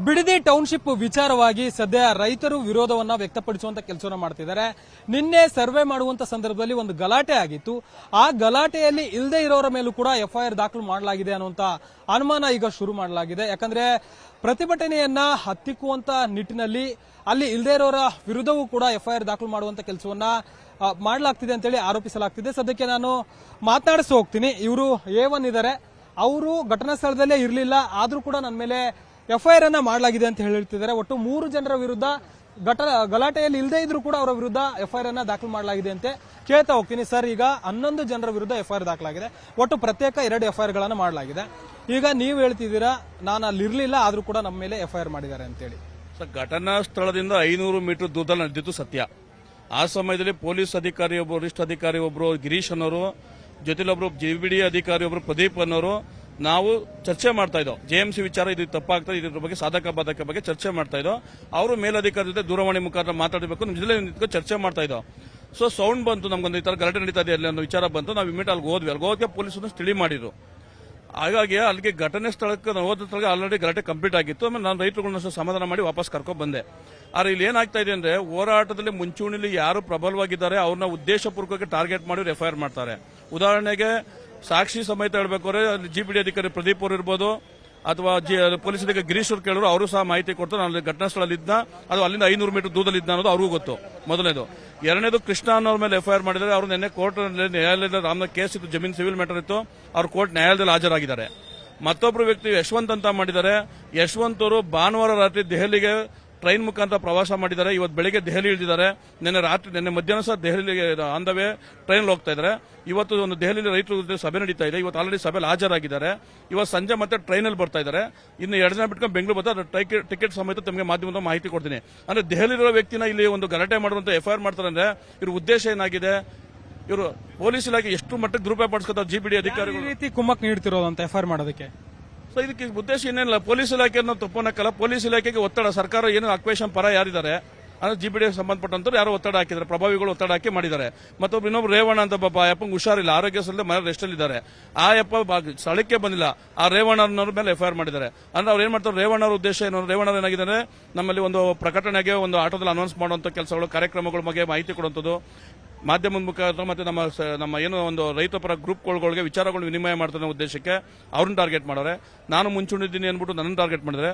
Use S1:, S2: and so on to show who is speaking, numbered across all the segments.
S1: Bidadi township ವಿಚಾರವಾಗಿ ಸದ್ಯ ರೈತರು ವಿರೋಧವನ್ನ ವ್ಯಕ್ತಪಡಿಸುವಂತ ಕೆಲಸವನ್ನ ಮಾಡ್ತಿದ್ದಾರೆ. ನಿನ್ನೆ ಸರ್ವೆ ಮಾಡುವಂತ ಸಂದರ್ಭದಲ್ಲಿ ಒಂದು ಗಲಾಟೆ ಆಗಿತ್ತು. ಆ ಗಲಾಟೆಯಲ್ಲಿ ಇಲ್ಲದೆ ಇರೋರ ಮೇಲೂ ಕೂಡ ಎಫ್ಐಆರ್ ದಾಖಲು ಮಾಡಲಾಗಿದೆ ಅನ್ನುವಂತ ಅನುಮಾನ ಈಗ ಶುರು ಮಾಡಲಾಗಿದೆ. ಯಾಕಂದ್ರೆ ಪ್ರತಿಭಟನೆಯನ್ನ ಹತ್ತಿಕ್ಕುವಂತ ನಿಟ್ಟಿನಲ್ಲಿ ಅಲ್ಲಿ ಇಲ್ಲದೆ ಇರೋರ ವಿರುದ್ಧವೂ ಕೂಡ ಎಫ್ಐಆರ್ ದಾಖಲು ಮಾಡುವಂತ ಕೆಲಸವನ್ನ ಮಾಡಲಾಗ್ತಿದೆ ಅಂತೇಳಿ ಆರೋಪಿಸಲಾಗ್ತಿದೆ. ಸದ್ಯಕ್ಕೆ ನಾನು ಮಾತನಾಡಿಸಿ ಹೋಗ್ತೀನಿ. ಇವರು A1 ಇದ್ದಾರೆ. ಅವರು ಘಟನಾ ಸ್ಥಳದಲ್ಲೇ ಇರಲಿಲ್ಲ, ಆದ್ರೂ ಕೂಡ ನನ್ನ ಮೇಲೆ ಎಫ್ಐಆರ್ ಅನ್ನ ಮಾಡಲಾಗಿದೆ ಅಂತ ಹೇಳ್ತಿದ್ದಾರೆ. ಒಟ್ಟು 3 ಜನರ ವಿರುದ್ಧ ಗಲಾಟೆಯಲ್ಲಿ ಇಲ್ಲದೆ ಇದ್ರೂ ಕೂಡ ಅವರ ವಿರುದ್ಧ ಎಫ್ಐಆರ್ ಅನ್ನ ದಾಖಲು ಮಾಡಲಾಗಿದೆ ಅಂತ ಕೇಳ್ತಾ ಹೋಗ್ತೀನಿ. ಸರ್, ಈಗ 11 ಜನರ ವಿರುದ್ಧ ಎಫ್ಐಆರ್ ದಾಖಲಾಗಿದೆ. ಒಟ್ಟು ಪ್ರತ್ಯೇಕ 2 ಎಫ್ಐಆರ್ ಗಳನ್ನ ಮಾಡಲಾಗಿದೆ. ಈಗ ನೀವು ಹೇಳ್ತಿದ್ದೀರಾ ನಾನು ಅಲ್ಲಿ ಇರಲಿಲ್ಲ, ಆದ್ರೂ ಕೂಡ ನಮ್ಮ ಮೇಲೆ ಎಫ್ಐಆರ್ ಮಾಡಿದ್ದಾರೆ ಅಂತೇಳಿ.
S2: ಸರ್, ಘಟನಾ ಸ್ಥಳದಿಂದ 500 ಮೀಟರ್ ದೂರದಲ್ಲಿ ನಡೆದಿದ್ದು ಸತ್ಯ. ಆ ಸಮಯದಲ್ಲಿ ಪೊಲೀಸ್ ಅಧಿಕಾರಿ ಒಬ್ಬರು, ವರಿಷ್ಠ ಅಧಿಕಾರಿ ಒಬ್ಬರು ಗಿರೀಶ್ ಅನ್ನೋರು, ಜೊತೆಲೊಬ್ರು ಜಿಬಿಡಿ ಅಧಿಕಾರಿ ಒಬ್ಬರು ಪ್ರದೀಪ್ ಅನ್ನೋರು, ನಾವು ಚರ್ಚೆ ಮಾಡ್ತಾ ಇದ್ದೋ JMC ವಿಚಾರ ಇದು ತಪ್ಪಾಗ್ತದೆ, ಇದ್ರ ಬಗ್ಗೆ ಸಾಧಕ ಬಾಧಕ ಬಗ್ಗೆ ಚರ್ಚೆ ಮಾಡ್ತಾ ಇದ್ದೋ. ಅವರು ಮೇಲಧಿಕಾರಿ ಜೊತೆ ದೂರವಾಣಿ ಮುಖಾಂತರ ಮಾತಾಡಬೇಕು, ನಿಮ್ ಜೊತೆ ನಿಂತ್ಕೊಂಡು ಚರ್ಚೆ ಮಾಡ್ತಾ ಇದ್ದೋ. ಸೊ ಸೌಂಡ್ ಬಂತು, ನಮ್ಗೊಂದು ಈ ತರ ಗಲಾಟೆ ನಡೀತಾ ಇದೆ ಅನ್ನೋ ವಿಚಾರ ಬಂತು. ನಾವು ಇಮಿಡಿಯೇಟ್ ಅಲ್ಲಿ ಹೋದ್ವಿ. ಪೊಲೀಸರು ತಿಳಿ ಮಾಡಿದ್ರು. ಹಾಗಾಗಿ ಅಲ್ಲಿಗೆ ಘಟನೆ ಸ್ಥಳಕ್ಕೆ ನಾವು ಹೋದ ಸ್ಥಳಕ್ಕೆ ಆಲ್ರೆಡಿ ಗಲಾಟೆ ಕಂಪ್ಲೀಟ್ ಆಗಿತ್ತು. ಆಮೇಲೆ ನಾನು ರೈತರುಗಳನ್ನ ಸಮಾಧಾನ ಮಾಡಿ ವಾಪಸ್ ಕರ್ಕೊಂಡು ಬಂದೆ. ಆದ್ರೆ ಇಲ್ಲಿ ಏನಾಗ್ತಾ ಇದೆ ಅಂದ್ರೆ, ಹೋರಾಟದಲ್ಲಿ ಮುಂಚೂಣಿಲಿ ಯಾರು ಪ್ರಬಲವಾಗಿದ್ದಾರೆ ಅವ್ರನ್ನ ಉದ್ದೇಶಪೂರ್ವಕವಾಗಿ ಟಾರ್ಗೆಟ್ ಮಾಡಿ ಎಫ್ಐಆರ್ ಮಾಡ್ತಾರೆ. ಉದಾಹರಣೆಗೆ ಸಾಕ್ಷಿ ಸಮೇತ ಹೇಳ್ಬೇಕಾದ್ರೆ GPD ಅಧಿಕಾರಿ ಪ್ರದೀಪ್ ಅವರು ಇರ್ಬೋದು, ಅಥವಾ ಪೊಲೀಸ್ ಅಧಿಕಾರಿ ಗಿರೀಶ್ ಅವರು ಕೇಳಿದ್ರು, ಅವರು ಸಹ ಮಾಹಿತಿ ಕೊಡ್ತಾರೆ. ನಾನು ಘಟನಾ ಸ್ಥಳದಲ್ಲಿ ಇದ್ದ, ಅದು ಅಲ್ಲಿಂದ 500 ಮೀಟರ್ ದೂರದಲ್ಲಿ ಇದ್ದ ಅನ್ನೋದು ಅವ್ರಿಗೂ ಗೊತ್ತು. ಮೊದಲನೇದು. ಎರಡನೇದು, ಕೃಷ್ಣ ಅನ್ನೋರ ಮೇಲೆ ಎಫ್ಐಆರ್ ಮಾಡಿದ್ದಾರೆ. ಅವರು ನಿನ್ನೆ ಕೋರ್ಟ್ ನ್ಯಾಯಾಲಯದ ರಾಮನಾಥ್ ಕೇಸ್ ಇತ್ತು, ಜಮೀನು ಸಿವಿಲ್ ಮ್ಯಾಟರ್ ಇತ್ತು. ಅವ್ರು ಕೋರ್ಟ್ ನ್ಯಾಯಾಲಯದಲ್ಲಿ ಹಾಜರಾಗಿದ್ದಾರೆ. ಮತ್ತೊಬ್ಬರು ವ್ಯಕ್ತಿ ಯಶವಂತ್ ಅಂತ ಮಾಡಿದ್ದಾರೆ. ಯಶವಂತ್ ಅವರು ಭಾನುವಾರ ರಾತ್ರಿ ದೆಹಲಿಗೆ ಟ್ರೈನ್ ಮುಖಾಂತರ ಪ್ರವಾಸ ಮಾಡಿದ್ದಾರೆ. ಇವತ್ತು ಬೆಳಿಗ್ಗೆ ದೆಹಲಿ ಇಳಿದಿದ್ದಾರೆ. ನಿನ್ನೆ ಮಧ್ಯಾಹ್ನ ಸಹ ದೆಹಲಿಗೆ ಆನ್ ದ ವೇ ಟ್ರೈನ್ ಹೋಗ್ತಾ ಇದ್ದಾರೆ. ಇವತ್ತು ಒಂದು ದೆಹಲಿಯಲ್ಲಿ ರೈತರ ಸಭೆ ನಡೀತಾ ಇದೆ. ಇವತ್ತು ಆಲ್ರೆಡಿ ಸಭೆಯಲ್ಲಿ ಹಾಜರಾಗಿದ್ದಾರೆ. ಇವತ್ತು ಸಂಜೆ ಮತ್ತೆ ಟ್ರೈನಲ್ಲಿ ಬರ್ತಾ ಇದ್ದಾರೆ. ಇನ್ನು 2 ದಿನ ಬಿಟ್ಕೊಂಡು ಬೆಂಗಳೂರು ಬರ್ತಾರೆ. ಟಿಕೆಟ್ ಸಮೇತ ತಮಗೆ ಮಾಧ್ಯಮದ ಮಾಹಿತಿ ಕೊಡ್ತೀನಿ. ಅಂದ್ರೆ ದೆಹಲಿಲಿರೋ ವ್ಯಕ್ತಿನ ಇಲ್ಲಿ ಒಂದು ಗಲಾಟೆ ಮಾಡುವಂತ ಎಫ್ಐಆರ್ ಮಾಡ್ತಾರೆ ಅಂದ್ರೆ ಇವ್ರ ಉದ್ದೇಶ ಏನಾಗಿದೆ? ಇವರು ಪೊಲೀಸ್ ಇಲಾಖೆ ಎಷ್ಟು ಮಟ್ಟಕ್ಕೆ ದುರುಪಯೋಗ ಪಡಿಸ್ಕೊತಾರೆ GPD ಅಧಿಕಾರಿಗಳು.
S1: ರೀತಿ ಕುಮ್ಮಕ್ ನೀಡ್ತಿರೋದಂತ ಎಫ್ಐಆರ್ ಮಾಡೋದಕ್ಕೆ.
S2: ಸೊ ಇದಕ್ಕೆ ಉದ್ದೇಶ ಏನೇನಿಲ್ಲ. ಪೊಲೀಸ್ ಇಲಾಖೆಯನ್ನು ತಪ್ಪನಕ್ಕಲ್ಲ. ಪೊಲೀಸ್ ಇಲಾಖೆಗೆ ಒತ್ತಡ, ಸರ್ಕಾರ ಏನು ಅಕ್ವೇಷನ್ ಪರ ಯಾರಿದ್ದಾರೆ ಅಂದ್ರೆ GPD ಸಂಬಂಧಪಟ್ಟಂತವ್ರು ಯಾರೋ ಒತ್ತಡ ಹಾಕಿದ್ದಾರೆ, ಪ್ರಭಾವಿಗಳು ಒತ್ತಡ ಹಾಕಿ ಮಾಡಿದ್ದಾರೆ. ಮತ್ತೊಬ್ಬ ಇನ್ನೊಬ್ರು ರೇವಣ್ಣ ಅಂತ ಯಪ್ಪಂಗೆ ಹುಷಾರಿಲ್ಲ, ಆರೋಗ್ಯ ಸಲ್ಲದೆ ಮನೆ ರೆಸ್ಟ್ ಅಲ್ಲಿ ಇದ್ದಾರೆ. ಆ ಯಪ್ಪ ಸ್ಥಳಕ್ಕೆ ಬಂದಿಲ್ಲ. ಆ ರೇವಣ್ಣನವ್ರ ಮೇಲೆ ಎಫ್ಐಆರ್ ಮಾಡಿದ್ದಾರೆ. ಅಂದ್ರೆ ಅವ್ರು ಏನ್ ಮಾಡ್ತಾರೆ, ರೇವಣ್ಣ ಅವ್ರ ಉದ್ದೇಶ ಏನು? ರೇವಣ್ಣ ಏನಾಗಿದ್ದಾರೆ, ನಮ್ಮಲ್ಲಿ ಒಂದು ಪ್ರಕಟಣೆಗೆ ಒಂದು ಆಟೋದಲ್ಲಿ ಅನೌನ್ಸ್ ಮಾಡುವಂತ ಕೆಲಸಗಳು, ಕಾರ್ಯಕ್ರಮಗಳ ಬಗ್ಗೆ ಮಾಹಿತಿ ಕೊಡುವಂಥದ್ದು, ಮಾಧ್ಯಮದ ಮುಖಾಂತರ ಮತ್ತೆ ನಮ್ಮ ಏನು ಒಂದು ರೈತ ಪರ ಗ್ರೂಪ್ಗಳಿಗೆ ವಿಚಾರಗಳು ವಿನಿಮಯ ಮಾಡ್ತಾರೆ ಉದ್ದೇಶಕ್ಕೆ ಅವ್ರನ್ನ ಟಾರ್ಗೆಟ್ ಮಾಡೋರೆ. ನಾನು ಮುಂಚೂಣಿದ್ದೀನಿ ಅಂದ್ಬಿಟ್ಟು ನನ್ನ ಟಾರ್ಗೆಟ್ ಮಾಡಿದ್ರೆ,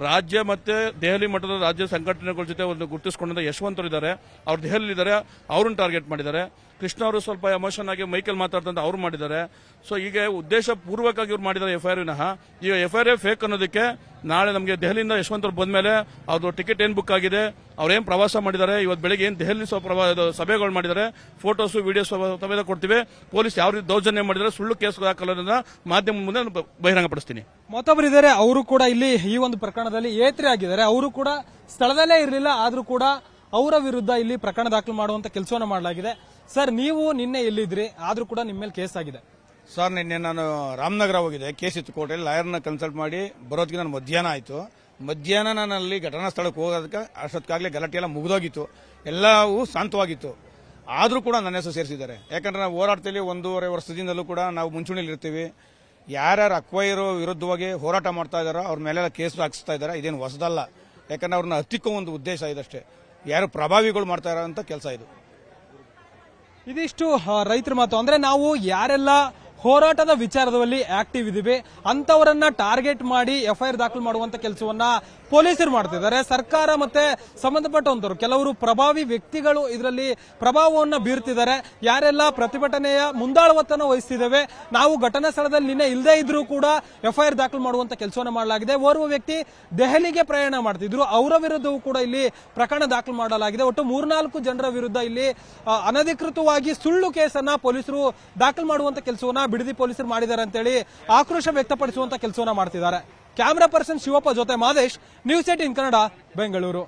S2: ರಾಜ್ಯ ಮತ್ತೆ ದೆಹಲಿ ಮಟ್ಟದ ರಾಜ್ಯ ಸಂಘಟನೆಗಳ ಜೊತೆ ಒಂದು ಗುರುತಿಸಿಕೊಂಡ ಯಶವಂತರು ಇದ್ದಾರೆ, ಅವ್ರು ದೆಹಲಿ ಇದ್ದಾರೆ, ಅವ್ರನ್ನ ಟಾರ್ಗೆಟ್ ಮಾಡಿದ್ದಾರೆ. ಕೃಷ್ಣ ಅವರು ಸ್ವಲ್ಪ ಎಮೋಷನ್ ಆಗಿ ಮೈಕಲ್ ಮಾತಾಡ್ತಂತ ಅವ್ರು ಮಾಡಿದ್ದಾರೆ. ಸೊ ಈಗ ಉದ್ದೇಶ ಪೂರ್ವಕವಾಗಿ ಇವ್ರು ಮಾಡಿದ್ದಾರೆ ಎಫ್ಐಆರ್ ವಿನಃ. ಈ ಎಫ್ಐಆರ್ ಫೇಕ್ ಅನ್ನೋದಕ್ಕೆ ನಾಳೆ ನಮಗೆ ದೆಹಲಿಯಿಂದ ಯಶವಂತರು ಬಂದ್ಮೇಲೆ ಅವ್ರದ್ದು ಟಿಕೆಟ್ ಏನ್ ಬುಕ್ ಆಗಿದೆ, ಅವ್ರೇನ್ ಪ್ರವಾಸ ಮಾಡಿದ್ದಾರೆ, ಇವತ್ತು ಬೆಳಿಗ್ಗೆ ಏನ್ ದೆಹಲಿ ಸಭೆಗಳು ಮಾಡಿದ್ದಾರೆ, ಫೋಟೋಸ್ ವಿಡಿಯೋಸ್ ಸಮೇತ ಕೊಡ್ತೀವಿ. ಪೊಲೀಸ್ ಯಾವ ರೀತಿ ದೌರ್ಜನ್ಯ ಮಾಡಿದರೆ ಸುಳ್ಳು ಕೇಸ್ ಹಾಕಲೋದನ್ನ ಮಾಧ್ಯಮ ಮುಂದೆ ಬಹಿರಂಗಪಡಿಸ್ತೀನಿ.
S1: ಮತ್ತೊಬ್ಬರಿದ್ದಾರೆ, ಅವರು ಕೂಡ ಇಲ್ಲಿ ಈ ಒಂದು ಪ್ರಕರಣದಲ್ಲಿ ಏತ್ರಿ ಆಗಿದ್ದಾರೆ. ಅವರು ಕೂಡ ಸ್ಥಳದಲ್ಲೇ ಇರಲಿಲ್ಲ, ಆದ್ರೂ ಕೂಡ ಅವರ ವಿರುದ್ಧ ಇಲ್ಲಿ ಪ್ರಕರಣ ದಾಖಲು ಮಾಡುವಂತ ಕೆಲಸವನ್ನ ಮಾಡಲಾಗಿದೆ. ಸರ್, ನೀವು ನಿನ್ನೆ ಎಲ್ಲಿದ್ರಿ, ಆದ್ರೂ ಕೂಡ ನಿಮ್ಮ ಮೇಲೆ ಕೇಸ್ ಆಗಿದೆ?
S3: ಸರ್, ನಿನ್ನೆ ನಾನು ರಾಮನಗರ ಹೋಗಿದ್ದೆ. ಕೇಸ್ ಇತ್ತು ಕೋರ್ಟಲ್ಲಿ. ಲಾಯರ್ನ ಕನ್ಸಲ್ಟ್ ಮಾಡಿ ಬರೋದಕ್ಕೆ ನಾನು ಮಧ್ಯಾಹ್ನ ಆಯಿತು. ಮಧ್ಯಾಹ್ನ ನಾನು ಅಲ್ಲಿ ಘಟನಾ ಸ್ಥಳಕ್ಕೆ ಹೋಗೋದಕ್ಕೆ ಅಷ್ಟೊತ್ತಿಗಾಗಲೇ ಗಲಾಟೆ ಎಲ್ಲ ಮುಗಿದೋಗಿತ್ತು, ಎಲ್ಲವೂ ಶಾಂತವಾಗಿತ್ತು. ಆದರೂ ಕೂಡ ನನ್ನ ಹೆಸರು ಸೇರಿಸಿದ್ದಾರೆ. ಯಾಕಂದ್ರೆ ನಾವು ಹೋರಾಟದಲ್ಲಿ 1.5 ವರ್ಷದಿಂದಲೂ ಕೂಡ ನಾವು ಮುಂಚೂಣಿಯಲ್ಲಿ ಇರ್ತೀವಿ. ಯಾರ್ಯಾರು ಅಕ್ವೈರ್ ವಿರುದ್ಧವಾಗಿ ಹೋರಾಟ ಮಾಡ್ತಾ ಇದ್ದಾರೋ ಅವ್ರ ಮೇಲೆಲ್ಲ ಕೇಸ್ ಹಾಕಿಸ್ತಾ ಇದ್ದಾರೆ. ಇದೇನು ಹೊಸದಲ್ಲ. ಯಾಕಂದ್ರೆ ಅವ್ರನ್ನ ಹತ್ತಿಕ್ಕೋ ಒಂದು ಉದ್ದೇಶ ಇದಷ್ಟೇ. ಯಾರು ಪ್ರಭಾವಿಗಳು ಮಾಡ್ತಾ ಇರೋಂಥ ಕೆಲಸ ಇದು.
S1: ಇದಿಷ್ಟು ರೈತರ ಮಾತು. ಅಂದ್ರೆ ನಾವು ಯಾರೆಲ್ಲ ಹೋರಾಟದ ವಿಚಾರದಲ್ಲಿ ಆಕ್ಟಿವ್ ಇದೀವಿ ಅಂತವರನ್ನ ಟಾರ್ಗೆಟ್ ಮಾಡಿ ಎಫ್ಐಆರ್ ದಾಖಲು ಮಾಡುವಂತ ಕೆಲಸವನ್ನ ಪೊಲೀಸರು ಮಾಡ್ತಿದ್ದಾರೆ. ಸರ್ಕಾರ ಮತ್ತೆ ಸಂಬಂಧಪಟ್ಟಂತವರು ಕೆಲವರು ಪ್ರಭಾವಿ ವ್ಯಕ್ತಿಗಳು ಇದರಲ್ಲಿ ಪ್ರಭಾವವನ್ನ ಬೀರ್ತಿದ್ದಾರೆ. ಯಾರೆಲ್ಲ ಪ್ರತಿಭಟನೆಯ ಮುಂದಾಳತ್ವವನ್ನು ವಹಿಸ್ತಿದ್ದೇವೆ, ನಾವು ಘಟನಾ ಸ್ಥಳದಲ್ಲಿ ನಿನ್ನೆ ಇಲ್ಲದೆ ಇದ್ರೂ ಕೂಡ ಎಫ್ಐಆರ್ ದಾಖಲು ಮಾಡುವಂತ ಕೆಲಸವನ್ನ ಮಾಡಲಾಗಿದೆ. ಓರ್ವ ವ್ಯಕ್ತಿ ದೆಹಲಿಗೆ ಪ್ರಯಾಣ ಮಾಡ್ತಿದ್ರು, ಅವರ ವಿರುದ್ಧವೂ ಕೂಡ ಇಲ್ಲಿ ಪ್ರಕರಣ ದಾಖಲು ಮಾಡಲಾಗಿದೆ. ಒಟ್ಟು 3-4 ಜನರ ವಿರುದ್ಧ ಇಲ್ಲಿ ಅನಧಿಕೃತವಾಗಿ ಸುಳ್ಳು ಕೇಸನ್ನ ಪೊಲೀಸರು ದಾಖಲು ಮಾಡುವಂತ ಕೆಲಸವನ್ನ ಬಿಡದಿ ಪೊಲೀಸರು ಮಾಡಿದ್ದಾರೆ ಅಂತೇಳಿ ಆಕ್ರೋಶ ವ್ಯಕ್ತಪಡಿಸುವಂತ ಕೆಲಸವನ್ನ ಮಾಡ್ತಿದ್ದಾರೆ. ಕ್ಯಾಮರಾ ಪರ್ಸನ್ ಶಿವಪ್ಪ ಜೊತೆ ಮಾದೇಶ್, ನ್ಯೂಸ್ 18 ಕನ್ನಡ, ಬೆಂಗಳೂರು.